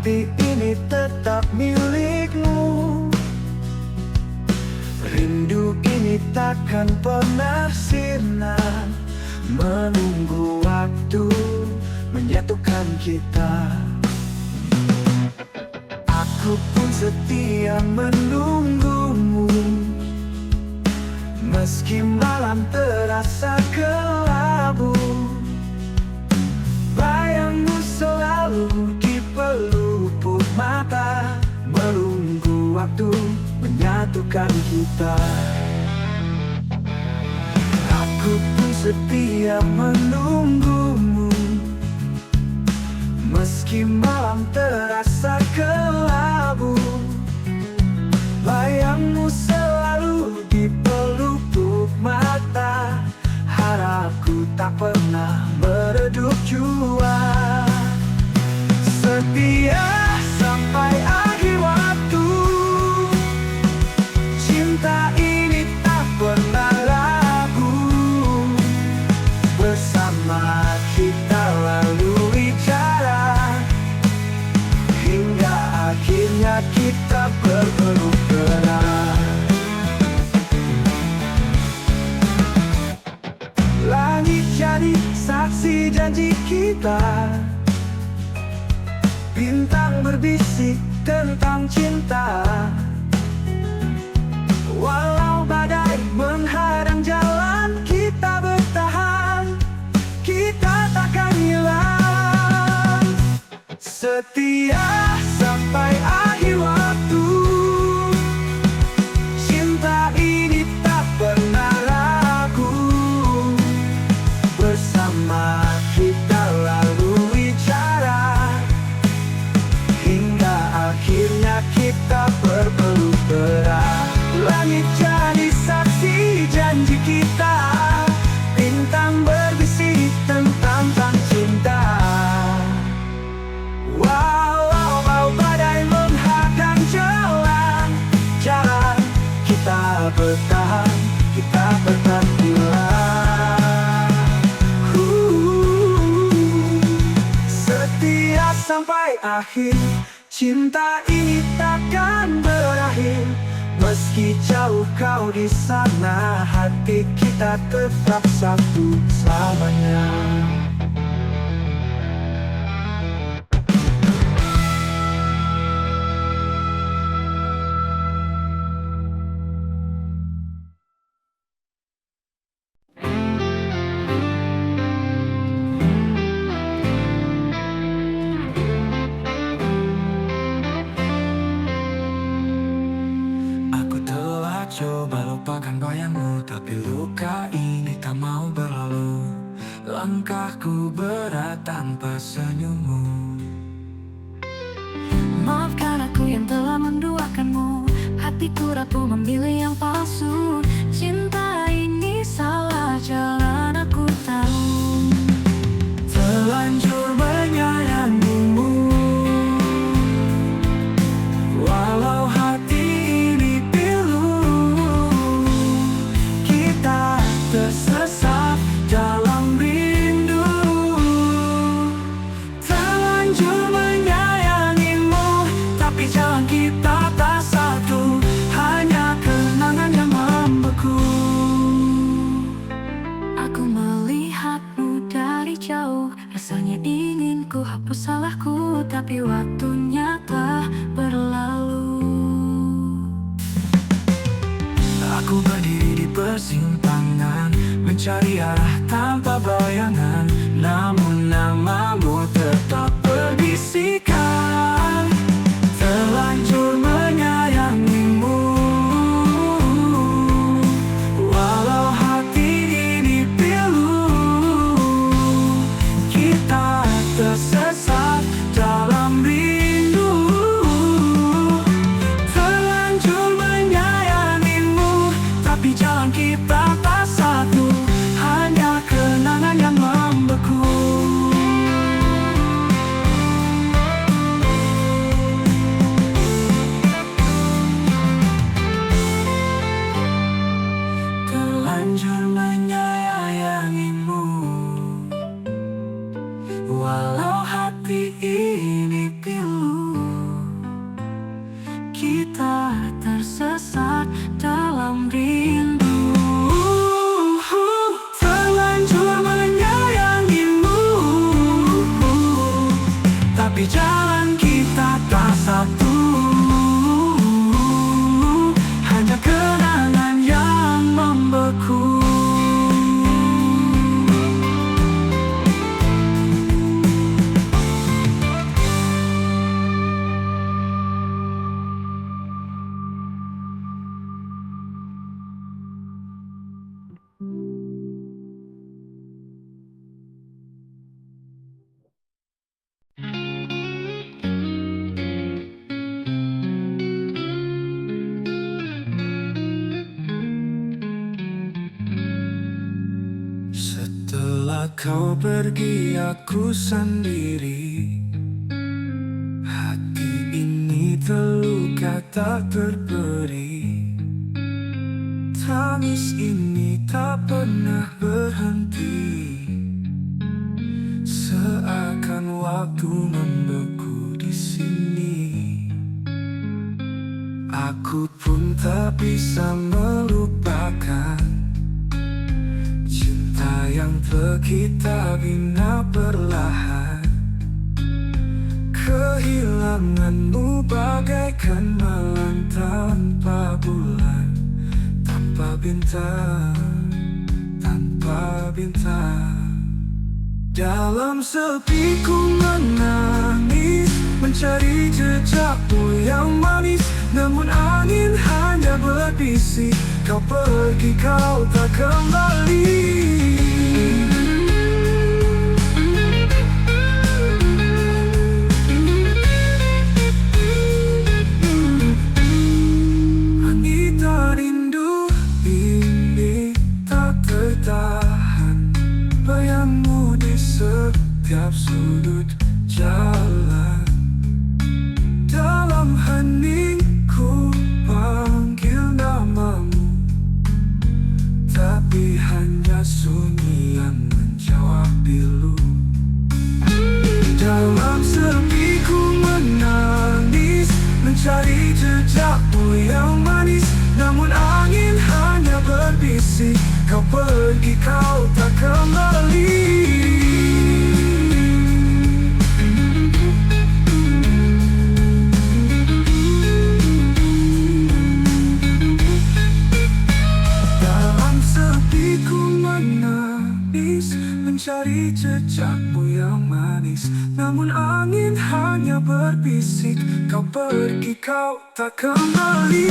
hati ini tetap milikmu. Rindu ini takkan pernah sirna, menunggu waktu menyatukan kita. Aku pun setia menunggumu, meski malam terasa kelabu. Bayangmu selalu di pelupuk mata, menunggu waktu menyatukan kita. Aku pun setia menunggumu, meski malam terasa kelabu. Bayangmu selalu di pelupuk mata, harapku tak pernah meredup jua. Setia sampai akhir waktu, cinta ini tak pernah ragu. Bersama kita lalui jalan, hingga akhirnya kita berpeluk erat. Langit jadi saksi janji kita, bintang berbisik tentang cinta. Walau badai menghadang jalan, kita bertahan, kita takkan hilang. Setia sampai akhir waktu, cinta ini tak pernah ragu. Bersama kita lalui jalan, hingga akhirnya kita berpeluk erat. Langit jadi saksi janji kita, bintang berbisik tentang cinta. Walau badai menghadang jalan, kita bertahan, kita bertahan pula. Setia sampai akhir, cinta ini takkan berakhir. Meski jauh kau di sana, hati kita tetap satu selamanya. Coba lupakan bayangmu, tapi luka ini tak mau berlalu. Langkahku berat tanpa senyummu. Maafkan aku yang telah menduakanmu, hatiku rapuh memilih yang palsu. Cinta ini salah jalan, aku tahu. Terlanjur menyayangimu, walau hati ini pilu. Kita tersesat dalam rindu. Terlanjur menyayangimu, tapi jalan kita tak satu, hanya kenangan yang membeku. Aku melihatmu dari jauh, rasanya ingin ku hapus salahku, tapi waktunya telah berlalu. Aku berdiri di persimpangan, mencari arah tanpa bayangan, namun namamu tetap berbisikan. Terlanjur menyayangimu, walau hati ini pilu. Kita tersesat dalam rindu. Terlanjur menyayangimu, tapi jalan kita tak satu, hanya kenangan yang membeku. Terlanjur menyayangimu, walau hati ini pilu. Meski jalan kita tak satu, hanya kenangan yang membeku. Setelah kau pergi aku sendiri, hati ini terluka tak terberi. Tangis ini tak pernah berhenti, seakan waktu membeku di sini. Aku pun tak bisa melupakan cinta yang kita bina perlahan. Kehilanganmu bagaikan malam tanpa bulan, tanpa bintang, tanpa bintang. Dalam sepi ku menangis, mencari jejakmu yang manis. Namun angin hanya berbisik, kau pergi, kau tak kembali. Wanita rindu ini tak tertahan, bayangmu di setiap sudut jalan. Dalam heningku panggil namamu, tapi hanya sunyi yang menjawab pilu. Dalam sepi ku menangis, mencari jejakmu yang manis. Namun angin hanya berbisik, kau pergi, kau tak kembali. Mencari jejakmu yang manis, namun angin hanya berbisik, kau pergi, kau tak kembali.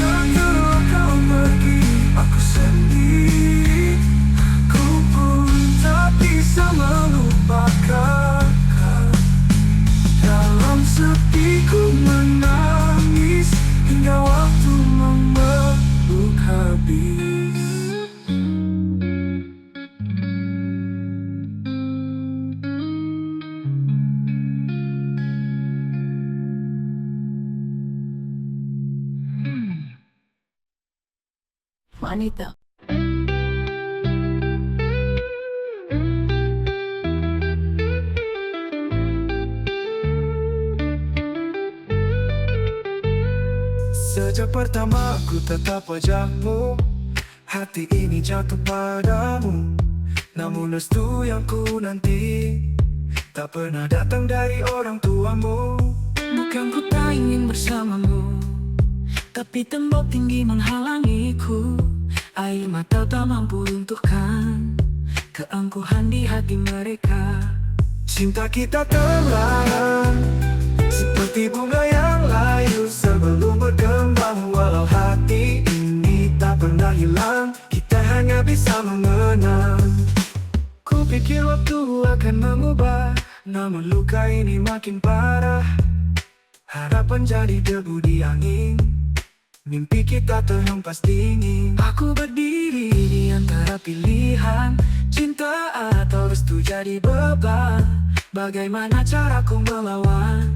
Setelah kau pergi, aku sendiri, ku pun tak bisa melupakan. Dalam sepi ku menangis, hingga waktu memeluk habis. Wanita. Sejak pertama ku tetap wajahmu, hati ini jatuh padamu. Namun restu yang ku nanti tak pernah datang dari orang tuamu. Bukan ku tak ingin bersamamu, tapi tembok tinggi menghalangiku. Air mata tak mampu runtuhkan keangkuhan di hati mereka. Cinta kita terlarang, seperti bunga yang layu sebelum berkembang. Walau hati ini tak pernah hilang, kita hanya bisa mengenang. Ku pikir waktu akan mengubah, namun luka ini makin parah. Harapan jadi debu di angin, mimpi kita terhempas dingin. Aku berdiri di antara pilihan, cinta atau restu jadi beban. Bagaimana caraku melawan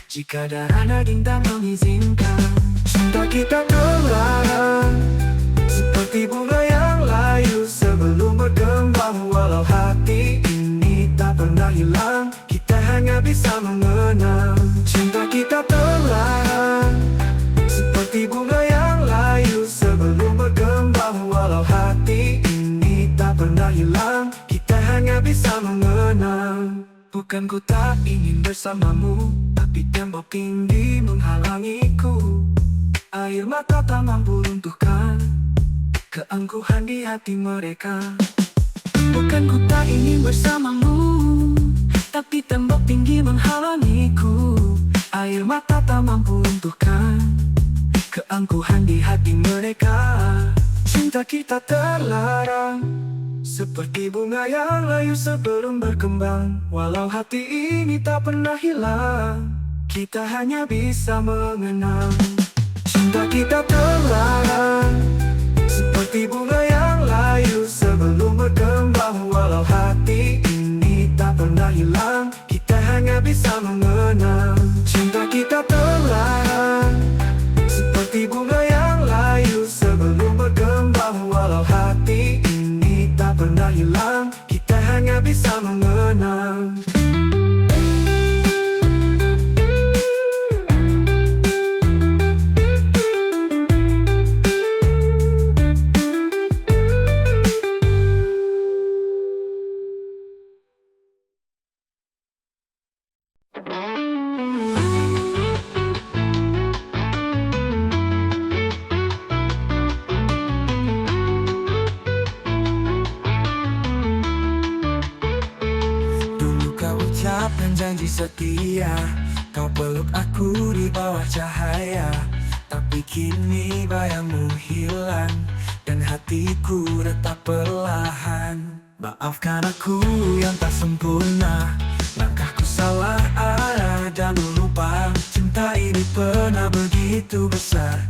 jika darah daging tak mengizinkan? Cinta kita terlarang, seperti bunga yang layu sebelum berkembang. Walau hati ini tak pernah hilang, kita hanya bisa mengenang. Cinta kita terlarang, seperti bunga yang layu sebelum berkembang. Walau hati ini tak pernah hilang, kita hanya bisa mengenang. Bukan ku tak ingin bersamamu, tapi tembok tinggi menghalangiku. Air mata tak mampu runtuhkan keangkuhan di hati mereka. Bukan ku tak ingin bersamamu, tapi tembok tinggi menghalangiku. Air mata tak mampu runtuhkan keangkuhan di hati mereka. Cinta kita terlarang, seperti bunga yang layu sebelum berkembang. Walau hati ini tak pernah hilang, kita hanya bisa mengenang. Cinta kita terlarang, seperti bunga yang layu sebelum berkembang. Walau hati ini tak pernah hilang, kita hanya bisa mengenang. Cinta kita terlarang, seperti bunga yang layu sebelum berkembang. Walau hati ini tak pernah hilang, kita hanya bisa mengenang. Dan janji setia, kau peluk aku di bawah cahaya. Tapi kini bayangmu hilang, dan hatiku retak perlahan. Maafkan aku yang tak sempurna, langkahku salah arah dan lupa. Cinta ini pernah begitu besar,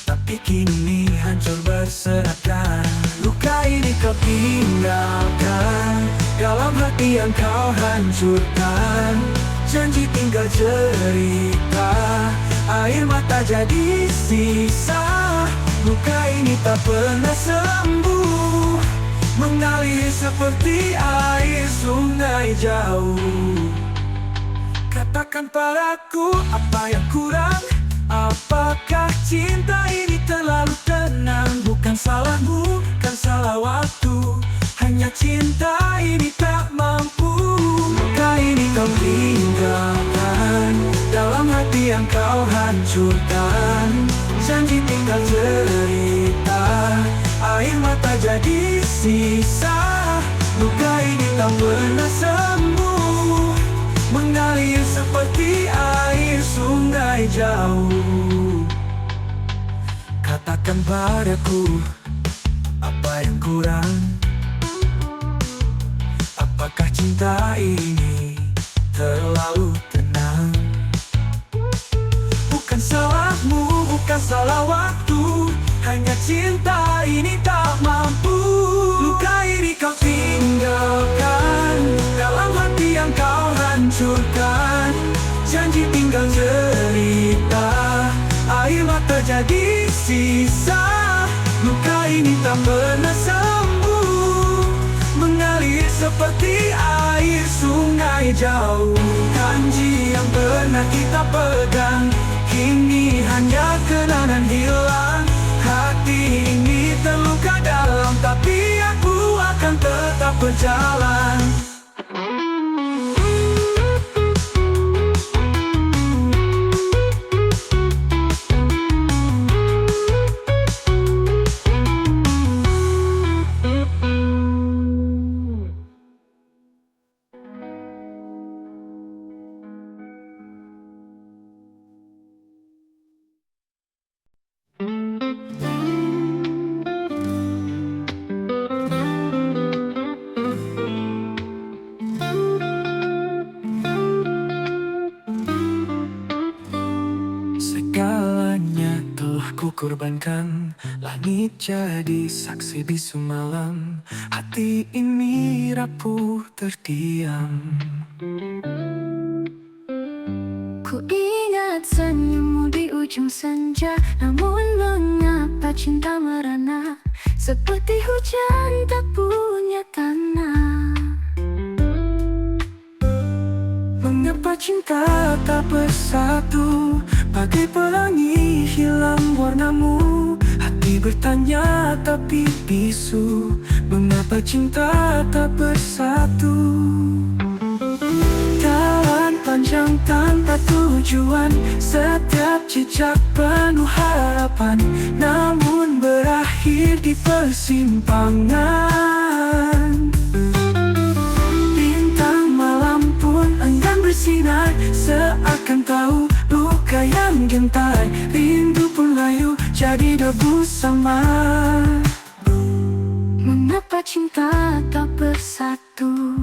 tapi kini hancur berserakan. Luka ini kau tinggalkan dalam hati yang kau hancurkan. Janji tinggal cerita, air mata jadi sisa. Luka ini tak pernah sembuh, mengalir seperti air sungai jauh. Katakan padaku apa yang kurang. Apakah cinta ini terlalu tenang? Bukan salahmu, kan salah waktu. Hanya cinta ini tak mampu. Luka ini kau tinggalkan dalam hati yang kau hancurkan. Janji tinggal cerita, air mata jadi sisa. Luka ini tak pernah sembuh, mengalir seperti air sungai jauh. Katakan padaku apa yang kurang. Apakah cinta ini terlalu tenang? Bukan salahmu, bukan salah waktu. Hanya cinta ini tak mampu. Luka ini kau tinggalkan dalam hati yang kau hancurkan. Janji tinggal cerita, air mata jadi sisa. Luka ini tak pernah sembuh, mengalir seperti air sungai jauh. Janji yang pernah kita pegang, kini hanya kenangan hilang. Hati ini terluka dalam, tapi aku akan tetap berjalan. Segalanya telah kukorbankan, langit jadi saksi bisu malam. Hati ini rapuh terdiam. Ku ingat senyummu di ujung senja, namun mengapa cinta merana seperti hujan tak punya tanah. Mengapa cinta tak bersatu, bagai pelangi hilang warnamu. Hati bertanya tapi bisu, mengapa cinta tak bersatu. panjang tanpa tujuan, setiap jejak penuh harapan, namun berakhir di persimpangan. Bintang malam pun enggan bersinar, seakan tahu luka yang gentar. Rindu pun layu jadi debu samar. Mengapa cinta tak bersatu?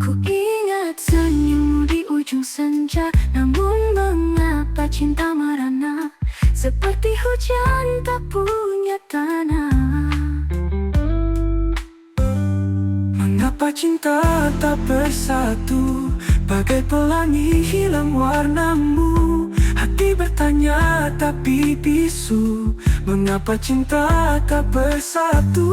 Ku ingat senyummu di ujung senja, namun mengapa cinta merana seperti hujan tak punya tanah? Mengapa cinta tak bersatu? Bagai pelangi hilang warnamu. Hati bertanya tapi bisu, mengapa cinta tak bersatu?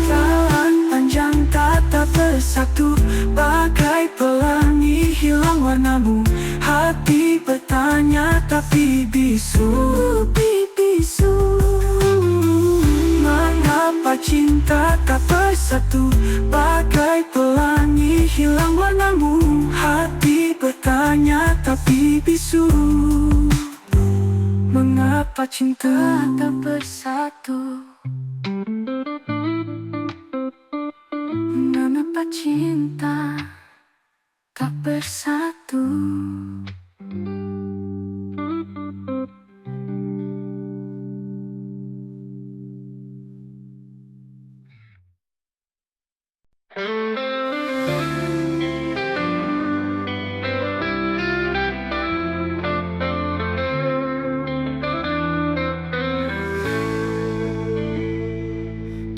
Jalan panjang tak bersatu, bagai pelangi hilang warnamu. Hati bertanya tapi bisu, mengapa cinta tak bersatu? Bagai pelangi hilang warnamu. Hati bertanya tapi bisu, mengapa cinta tak bersatu? Mengapa cinta tak bersatu?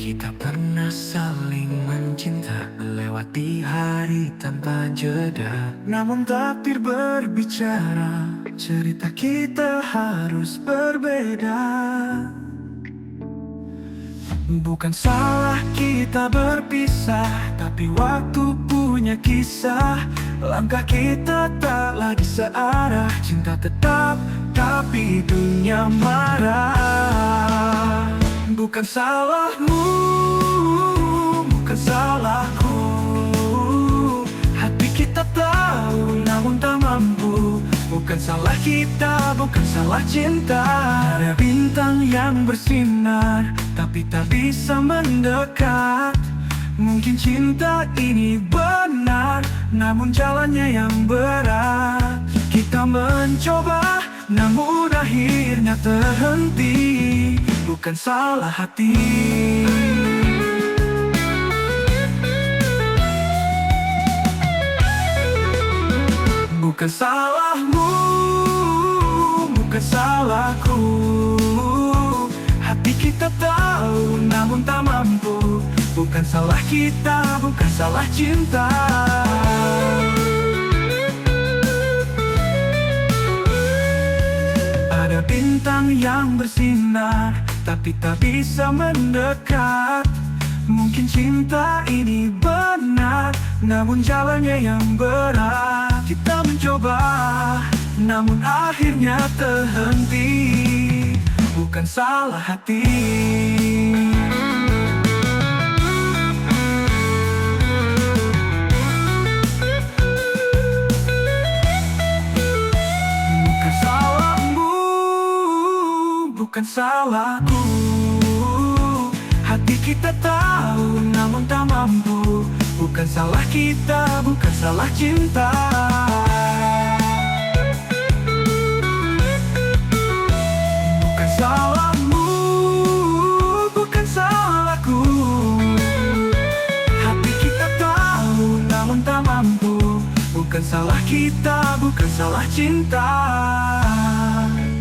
Kita pernah saling mencinta, melewati hari tanpa jeda. Namun takdir berbicara, cerita kita harus berbeda. Bukan salah kita berpisah, tapi waktu punya kisah. Langkah kita tak lagi searah, cinta tetap tapi dunia marah. Bukan salahmu, bukan salahku. Hati kita tahu namun tak mampu. Bukan salah kita, bukan salah cinta. Ada bintang yang bersinar tapi tak bisa mendekat. Mungkin cinta ini benar, namun jalannya yang berat. Kita mencoba, namun akhirnya terhenti. Bukan salah hati, bukan salahmu, bukan salahku. Hati kita tahu namun tak mampu. Bukan salah kita, bukan salah cinta. Ada bintang yang bersinar tapi tak bisa mendekat. Mungkin cinta ini benar, namun jalannya yang berat. Kita mencoba, namun akhirnya terhenti. Bukan salah hati, bukan salahmu, bukan salahku. Hati kita tahu namun tak mampu. Bukan salah kita, bukan salah cinta. Bukan salahmu, bukan salahku. Hati kita tahu namun tak mampu. Bukan salah kita, bukan salah cinta.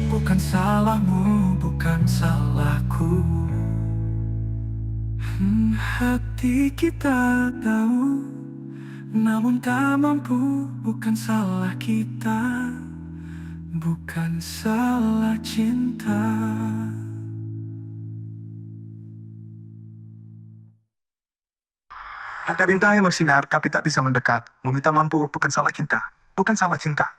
Bukan salahmu, bukan salahku. Hati kita tahu namun tak mampu. Bukan salah kita, bukan salah cinta. Ada bintang yang bersinar tapi tak bisa mendekat. Meminta mampu bukan salah cinta, bukan salah cinta.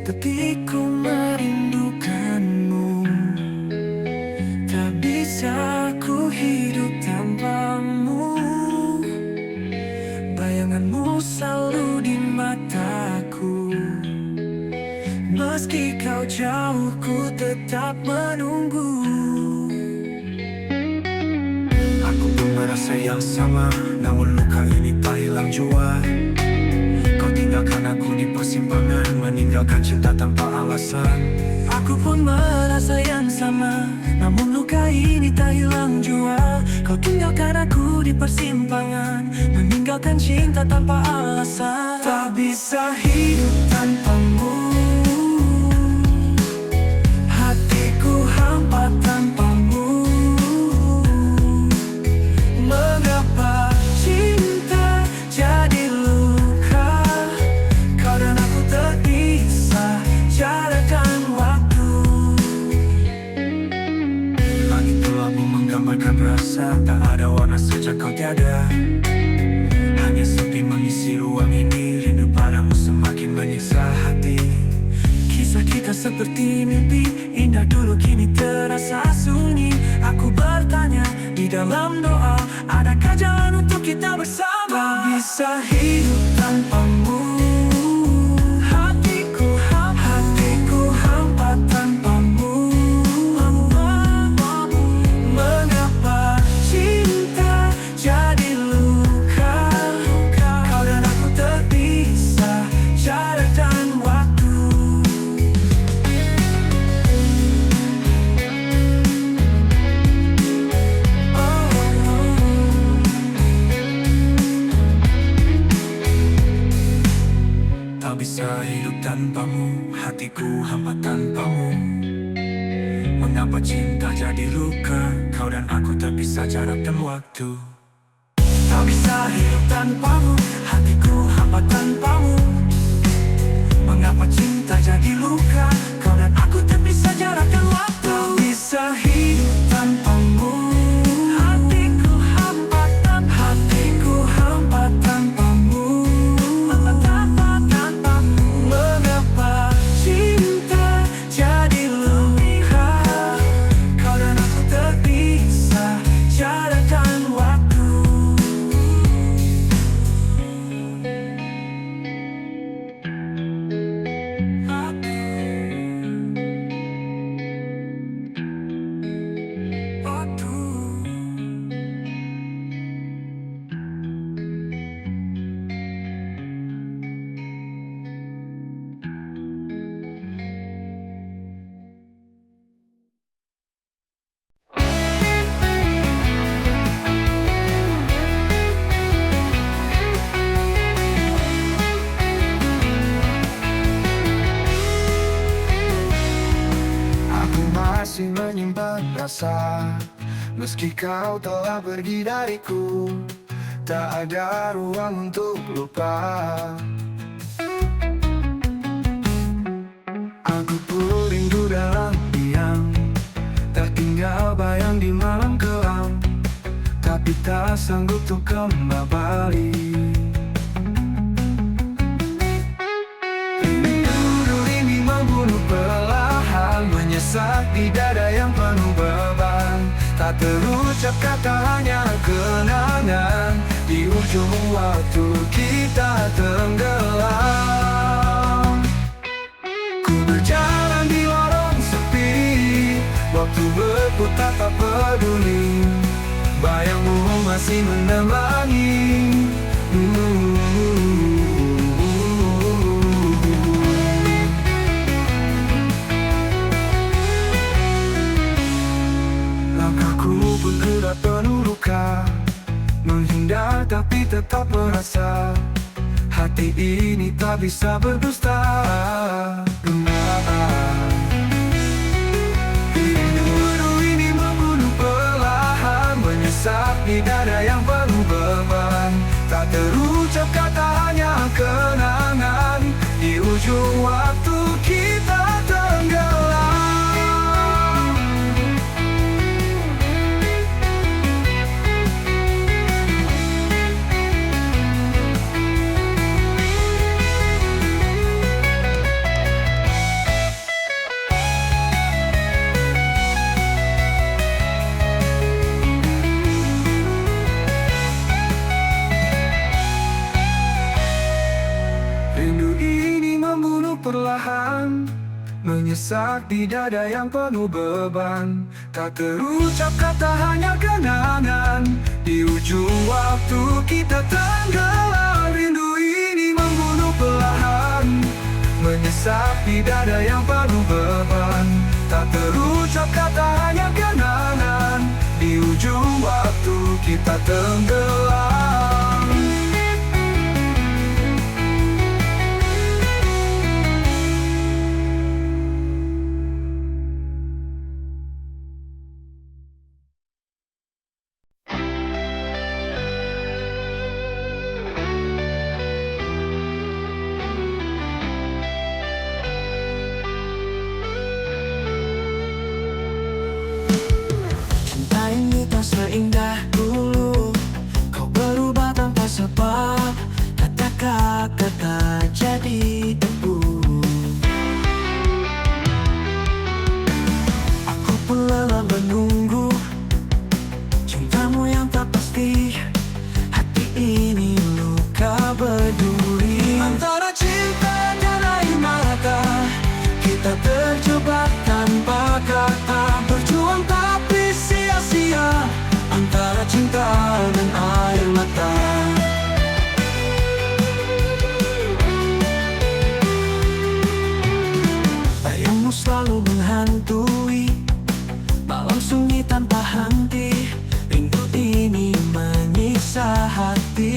tapi ku merindukanmu. Tak bisa ku hidup tanpamu. Bayanganmu selalu di mataku. Meski kau jauh, ku tetap menunggu. Aku pun merasa yang sama, namun luka ini tak hilang jua. Kau tinggalkan aku di persimpangan, meninggalkan cinta tanpa alasan. Aku pun merasa yang sama, namun luka ini tak hilang jua. Kau tinggalkan aku di persimpangan, meninggalkan cinta tanpa alasan. Tak bisa hidup tanpamu. Hatiku hampa tanpamu. Mengapa cinta jadi luka? Kau dan aku terpisah, jarakkan waktu. Langit kelabu menggambarkan rasa, tak ada warna sejak kau tiada. Hanya sepi mengisi ruang ini, rindu padamu semakin menyiksa hati. Kisah kita seperti mimpi, indah dulu kini terasa sunyi. Aku bertanya di dalam doa, adakah jalan untuk kita bersama? Tak bisa hidup tanpamu. Hatiku hampa tanpamu. Mengapa cinta jadi luka? Kau dan aku terpisah, jarak dan waktu. Tak bisa hidup tanpamu, hatiku hampa tanpamu. Mengapa cinta jadi luka? Kau dan aku terpisah jarak dan waktu. Tak bisa hidup tanpamu, hatiku hampa tanpamu. Mengapa cinta jadi luka? Kau dan aku terpisah jarak dan waktu. Tak bisa hidup tanpamu. Hatiku hampa tanpamu. Hatiku hampa tanpamu. Mengapa cinta jadi luka? Kau dan aku terpisah, jarak dan waktu. Aku masih menyimpan rasa, meski kau telah pergi dariku. Tak ada ruang untuk lupa. Aku pun rindu dalam diam, tak tinggal bayang di malam kelam. Tapi tak sanggup untuk kembali. Rindu ini membunuh perlahan, menyesat di dada yang penuh beban. Tak terucap kata, hanya kenangan. Di ujung waktu kita tenggelam. Ku berjalan di lorong sepi, waktu berputar tak peduli. Bayangmu masih menemani. Langkahku pun sudah penuh luka, menghindar tapi tetap merasa. Hati ini tak bisa berdusta. Rindu ini membunuh perlahan, menyesat di dada yang penuh beban. Tak terucap kata, hanya kenangan. Di ujung waktu kita tenggelam. menyesak di dada yang penuh beban. Tak terucap kata, hanya kenangan. Di ujung waktu kita tenggelam, rindu ini membunuh perlahan, menyesak di dada yang penuh beban. Tak terucap kata, hanya kenangan. Di ujung waktu kita tenggelam. Cinta ini tak seindah dulu, kau berubah tanpa sebab. Kata-kata tak jadi debu. Aku pun lelah menunggu cintamu yang tak pasti. Hati ini luka berduri. Antara cinta dan air mata, kita terjebak tanpa kata. Berjuang tapi sia-sia, antara cinta dan air mata. Bayangmu selalu menghantui malam sunyi tanpa henti. Rindu ini menyiksa hati.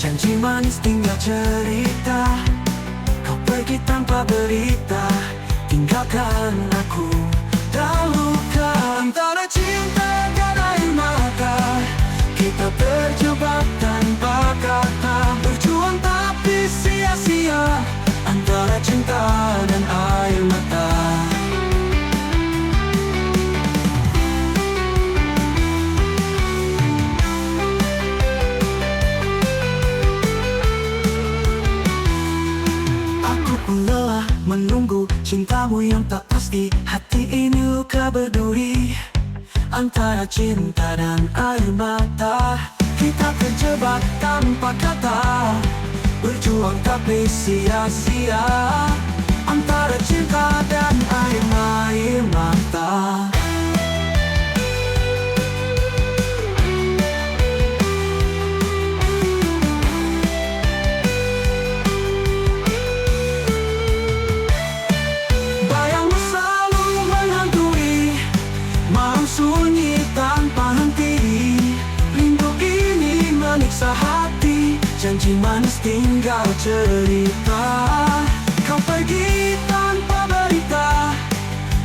Janji manis tinggal cerita, kau pergi tanpa berita, tinggalkan aku dan luka. Antara cinta dan air mata, kita terjebak tanpa kata. Berjuang tapi sia-sia, antara cinta dan air mata. Aku pun lelah menunggu cintamu yang tak pasti. Hati ini luka berduri, antara cinta dan air mata. Kita terjebak tanpa kata, berjuang tapi sia-sia, antara cinta dan air mata. Bayangmu selalu menghantui malam sunyi tanpa henti. Rindu ini menyiksa hati, janji manis tinggal cerita. Kau pergi tanpa berita,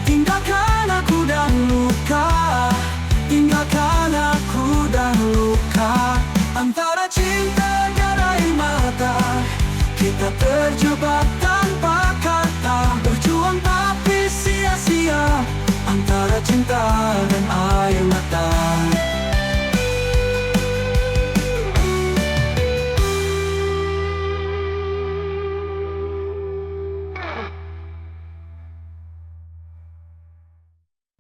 tinggalkan aku dan luka. Tinggalkan aku dan luka. Antara cinta dan air mata, kita terjebak tanpa kata. Berjuang tapi sia-sia, antara cinta dan air